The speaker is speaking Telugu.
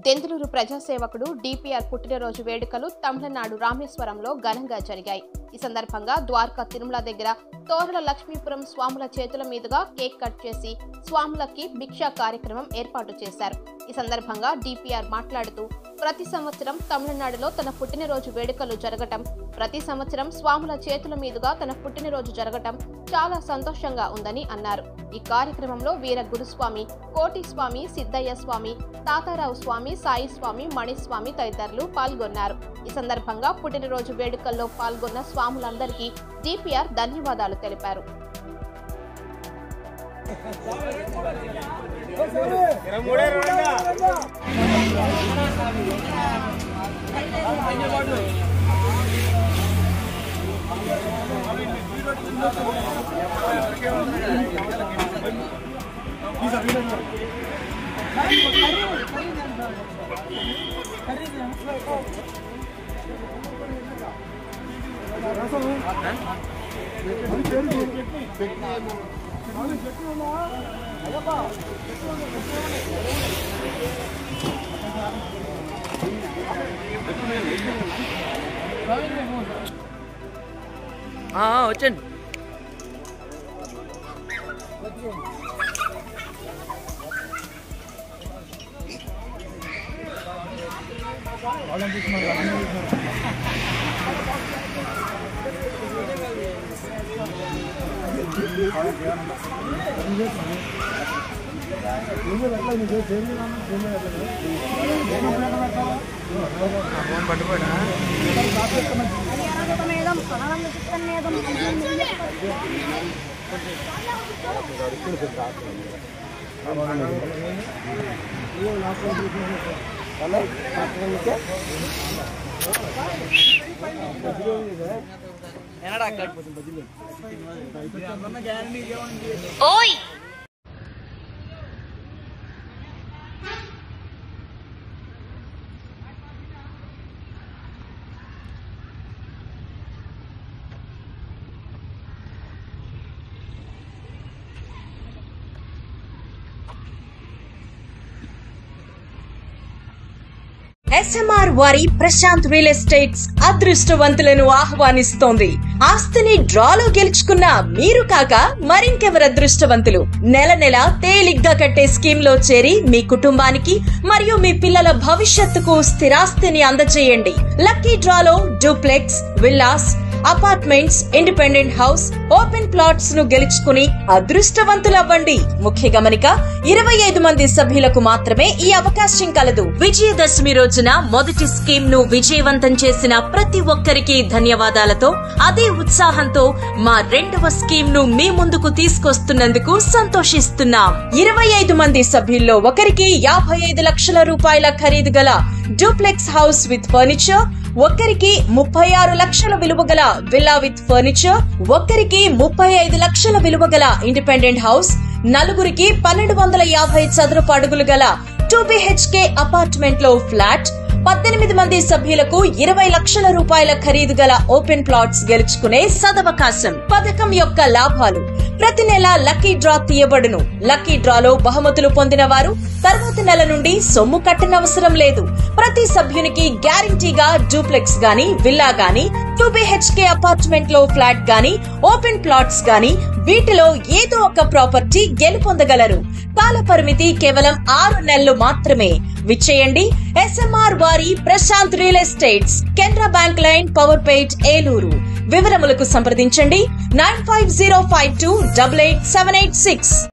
దెందులూరు ప్రజాసేవకుడు డిపిఆర్ పుట్టినరోజు వేడుకలు తమిళనాడు రామేశ్వరంలో ఘనంగా జరిగాయి. ఈ సందర్భంగా ద్వారకా తిరుమల దగ్గర తోరల లక్ష్మీపురం స్వాముల చేతుల మీదుగా కేక్ కట్ చేసి స్వాములకి భిక్షా కార్యక్రమం ఏర్పాటు చేశారు. ఈ సందర్భంగా డిపిఆర్ మాట్లాడుతూ ప్రతి సంవత్సరం తమిళనాడులో తన పుట్టినరోజు వేడుకలు జరగటం, ప్రతి సంవత్సరం స్వాముల చేతుల మీదుగా తన పుట్టినరోజు జరగటం చాలా సంతోషంగా ఉందని అన్నారు. ఈ కార్యక్రమంలో వీర గురుస్వామి, కోటి స్వామి, సిద్ధయ్య స్వామి, తాతారావు స్వామి, సాయి స్వామి, మణిస్వామి తదితరులు పాల్గొన్నారు. ఈ సందర్భంగా పుట్టినరోజు వేడుకల్లో పాల్గొన్న స్వాములందరికీ డిపిఆర్ ధన్యవాదాలు తెలిపారు. వచ్చండి. ఓయ్ SMR వారి ప్రశాంత్ రియల్ ఎస్టేట్స్ అదృష్టవంతులను ఆహ్వానిస్తోంది. ఆస్తిని డ్రాలో గెలుచుకున్న మీరు కాక మరింకెవరు అదృష్టవంతులు? నెల నెల తేలిగ్గా కట్టే స్కీమ్ లో చేరి మీ కుటుంబానికి మరియు మీ పిల్లల భవిష్యత్తుకు స్థిరాస్తిని అందజేయండి. లక్కీ డ్రాలో duplex, villas, apartments, independent house, open plots ను గెలుచుకుని అదృష్టవంతులవ్వండి. ముఖ్య గమనిక, 25 మంది సభ్యులకు మాత్రమే ఈ అవకాశం కలదు. విజయదశమి రోజున మొదటి స్కీమ్ ను విజయవంతం చేసిన ప్రతి ఒక్కరికి ధన్యవాదాలతో, అదే ఉత్సాహంతో మా రెండవ స్కీమ్ ను మీ ముందుకు తీసుకొస్తున్నందుకు సంతోషిస్తున్నాం. 25 మంది సభ్యుల్లో ఒకరికి 55 లక్షల రూపాయల ఖరీదు గల డూప్లెక్స్ హౌస్ విత్ ఫర్నిచర్, ఒక్కరికి 36 లక్షల విలువ గల విల్లా విత్ ఫర్నిచర్, ఒక్కరికి 35 లక్షల విలువ గల ఇండిపెండెంట్ హౌస్, నలుగురికి 1250 చదరపు అడుగులు గల 2 BHK అపార్ట్మెంట్ లో ఫ్లాట్, 18 మంది సభ్యులకు 20 లక్షల రూపాయల ఖరీదు గల ఓపెన్ ప్లాట్స్ గెలుచుకునే సదవకాశం. పథకం యొక్క లాభాలు: ప్రతి నెల లక్కీ డ్రా తీయబడును. లక్కీ డ్రాలో బహుమతులు పొందిన వారు తర్వాత నెల నుండి సొమ్ము కట్టనవసరం లేదు. ప్రతి సభ్యునికి గ్యారంటీగా డూప్లెక్స్ గాని, విల్లా గాని, 2 BHK అపార్ట్మెంట్ లో ఫ్లాట్ గాని, ఓపెన్ ప్లాట్స్ గాని, వీటిలో ఏదో ఒక ప్రాపర్టీ గెలుపొందగలరు. కాల పరిమితి కేవలం 6 నెలలు మాత్రమే. విచ్చేయండి. SMR వారి Prashanth real estates, Canara bank line, Powerpet, Eluru. వివరములకు సంప్రదించండి 9505288786.